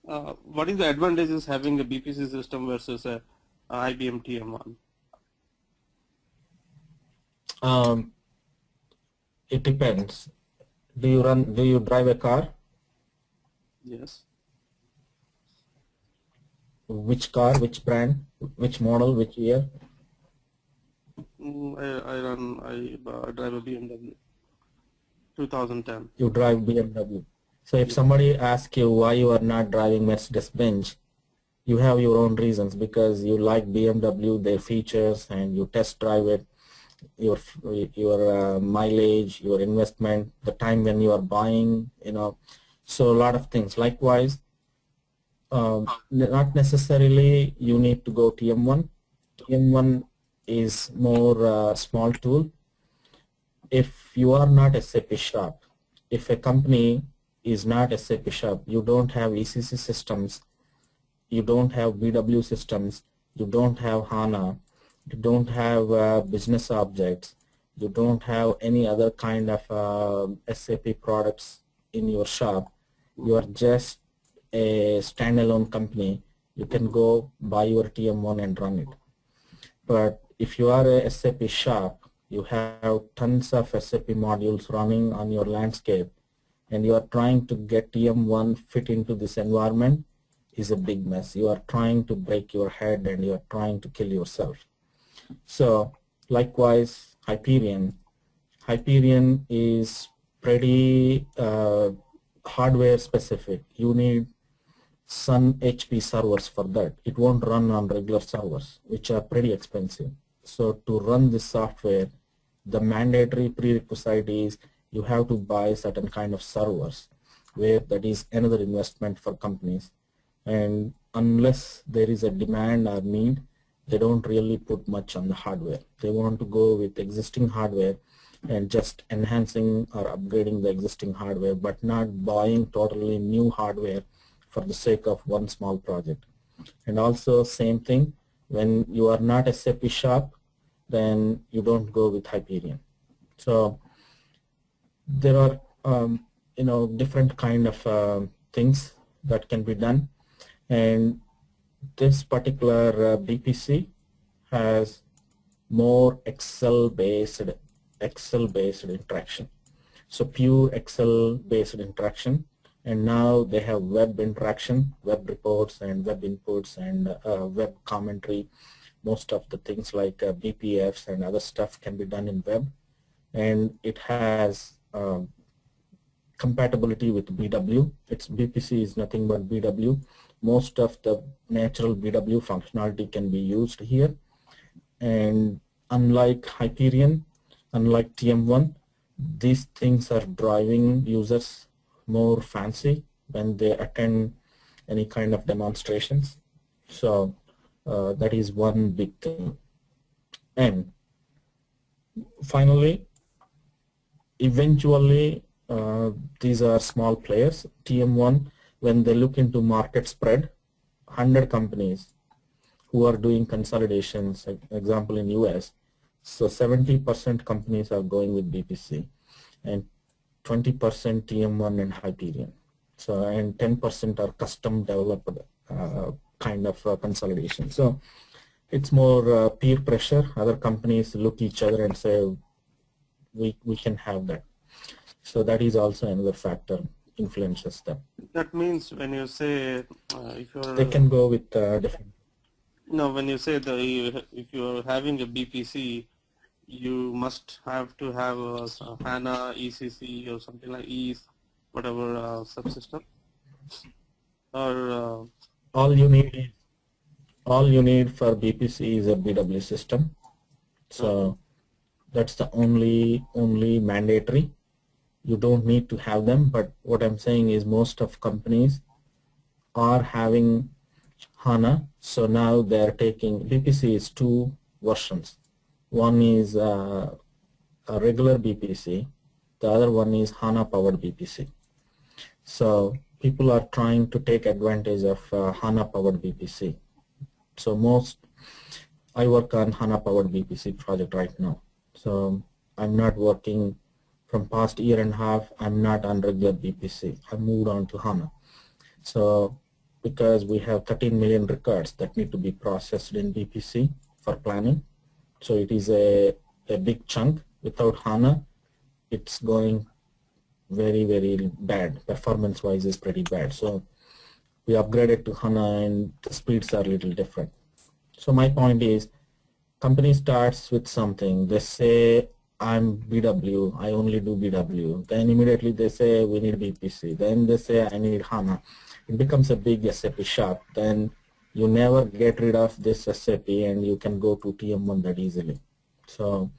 What is the advantages having a BPC system versus a IBM TM1? It depends. Do you drive a car? Yes. Which car, which brand, which model, which year? I drive a BMW 2010. You drive BMW. So if somebody asks you why you are not driving Mercedes-Benz, you have your own reasons, because you like BMW, their features, and you test drive it, your mileage, your investment, the time when you are buying, so a lot of things. Likewise, not necessarily you need to go TM1. TM1 is more small tool. If you are not SAP shop, if a company is not SAP shop, you don't have ECC systems, you don't have BW systems, you don't have HANA, you don't have business objects, you don't have any other kind of SAP products in your shop, you are just a standalone company, you can go buy your TM1 and run it. But if you are a SAP shop, you have tons of SAP modules running on your landscape, and you are trying to get TM1 fit into this environment, is a big mess. You are trying to break your head and you are trying to kill yourself. So likewise, Hyperion is pretty hardware specific. You need Sun HP servers for that. It won't run on regular servers, which are pretty expensive. So to run this software, the mandatory prerequisite is you have to buy certain kind of servers, where that is another investment for companies. And unless there is a demand or need, they don't really put much on the hardware. They want to go with existing hardware and just enhancing or upgrading the existing hardware, but not buying totally new hardware for the sake of one small project. And also same thing, when you are not a SAP shop, then you don't go with Hyperion. So there are different kind of things that can be done, and this particular BPC has more Excel based interaction. So pure Excel based interaction, and now they have web interaction, web reports and web inputs and web commentary. Most of the things like BPFs and other stuff can be done in web, and it has compatibility with BW. Its BPC is nothing but BW. Most of the natural BW functionality can be used here, and unlike Hyperion, unlike TM1, these things are driving users more fancy when they attend any kind of demonstrations. So that is one big thing. And finally, eventually, these are small players. TM1, when they look into market spread, 100 companies who are doing consolidations, example in US, so 70% companies are going with BPC, and 20% TM1 and Hyperion. So, and 10% are custom developed kind of consolidation. So it's more peer pressure. Other companies look each other and say, we can have that. So that is also another factor influences them. That means when you say if you're they can go with different. No, when you say that if you're having a BPC, you must have to have a HANA, ECC, or something like EASE, whatever subsystem. Or all you need for BPC is a BW system. So that's the only mandatory. You don't need to have them, but what I'm saying is most of companies are having HANA. So now they're taking, BPC is two versions. One is a regular BPC, the other one is HANA powered BPC. So people are trying to take advantage of HANA powered BPC. So I work on HANA powered BPC project right now. So I'm not working from past year and a half, I'm not on regular BPC. I moved on to HANA. So because we have 13 million records that need to be processed in BPC for planning. So it is a big chunk. Without HANA, it's going very, very bad. Performance-wise is pretty bad. So we upgraded to HANA and the speeds are a little different. So my point is, company starts with something. They say, I'm BW, I only do BW. Then immediately they say, we need BPC. Then they say, I need HANA. It becomes a big SAP shop. Then you never get rid of this SAP and you can go to TM1 that easily. So,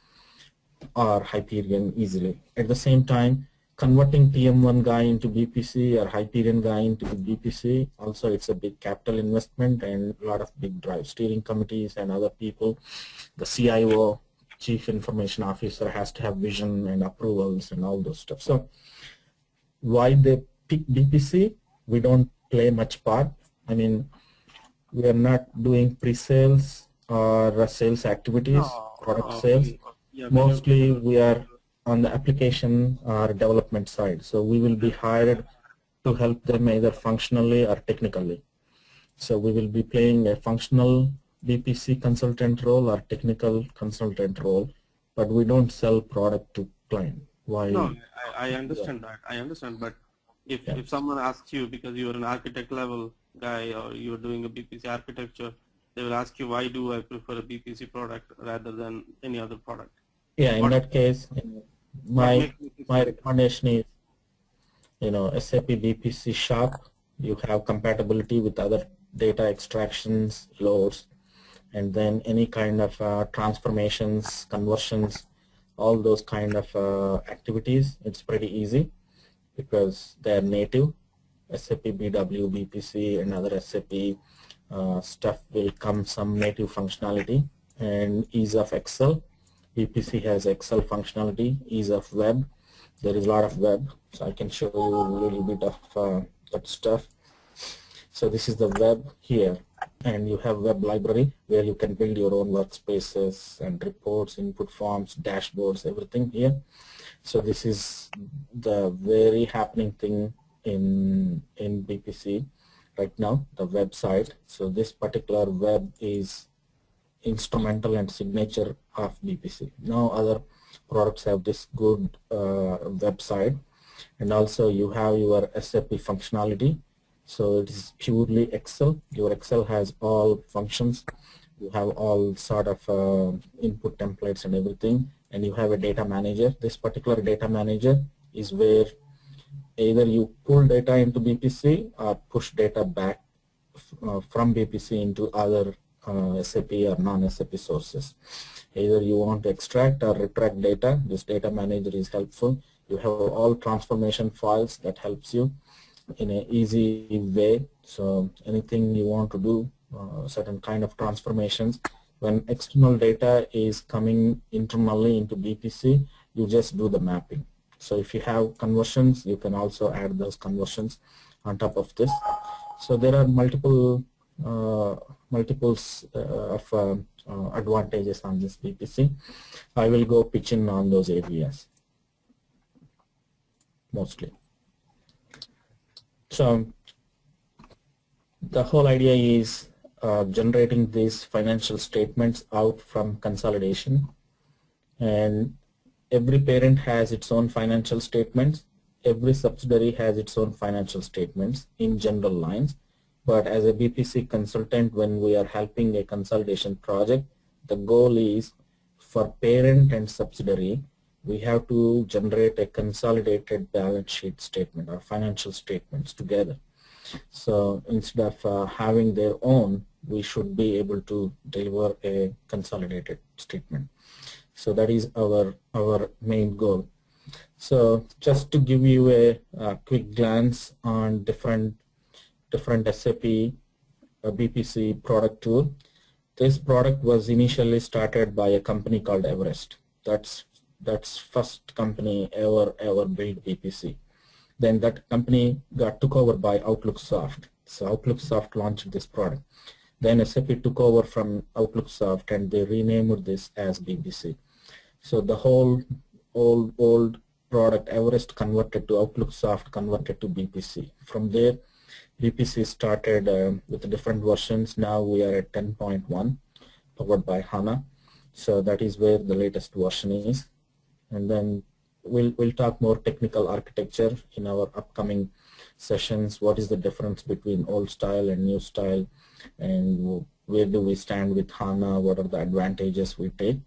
or Hyperion easily. At the same time, converting TM1 guy into BPC or Hyperion guy into BPC, also it's a big capital investment and a lot of big drive. Steering committees and other people, the CIO, Chief Information Officer, has to have vision and approvals and all those stuff. So why they pick BPC? We don't play much part. I mean, we are not doing pre-sales or sales activities, product sales. Yeah, Mostly we are on the application or development side. So we will be hired to help them either functionally or technically. So we will be playing a functional BPC consultant role or technical consultant role, but we don't sell product to client. Why? No, I understand that. I understand, but if someone asks you because you're an architect level guy or you're doing a BPC architecture, they will ask you, why do I prefer a BPC product rather than any other product? Yeah, in that case, my recommendation is, SAP BPC shop. You have compatibility with other data extractions, loads, and then any kind of transformations, conversions, all those kind of activities. It's pretty easy because they are native. SAP BW, BPC, and other SAP stuff will come some native functionality and ease of Excel. BPC has Excel functionality, ease of web. There is a lot of web, so I can show you a little bit of that stuff. So this is the web here, and you have web library where you can build your own workspaces and reports, input forms, dashboards, everything here. So this is the very happening thing in BPC right now, the website. So this particular web is instrumental and signature of BPC. Now other products have this good website, and also you have your SAP functionality. So it is purely Excel. Your Excel has all functions. You have all sort of input templates and everything, and you have a data manager. This particular data manager is where either you pull data into BPC or push data back from BPC into other SAP or non-SAP sources. Either you want to extract or retract data, this data manager is helpful. You have all transformation files that helps you in an easy way. So anything you want to do, certain kind of transformations, when external data is coming internally into BPC, you just do the mapping. So if you have conversions, you can also add those conversions on top of this. So there are multiples of advantages on this BPC. I will go pitch in on those areas mostly. So the whole idea is generating these financial statements out from consolidation, and every parent has its own financial statements. Every subsidiary has its own financial statements in general lines. But as a BPC consultant, when we are helping a consolidation project, the goal is for parent and subsidiary, we have to generate a consolidated balance sheet statement or financial statements together. So instead of having their own, we should be able to deliver a consolidated statement. So that is our main goal. So just to give you a quick glance on different SAP BPC product tool. This product was initially started by a company called Everest. That's first company ever built BPC. Then that company got took over by OutlookSoft. So OutlookSoft launched this product. Then SAP took over from OutlookSoft and they renamed this as BPC. So the whole old product Everest converted to OutlookSoft converted to BPC. From there, BPC started with the different versions. Now we are at 10.1 powered by HANA. So that is where the latest version is. And then we'll talk more technical architecture in our upcoming sessions. What is the difference between old style and new style, and where do we stand with HANA? What are the advantages we take?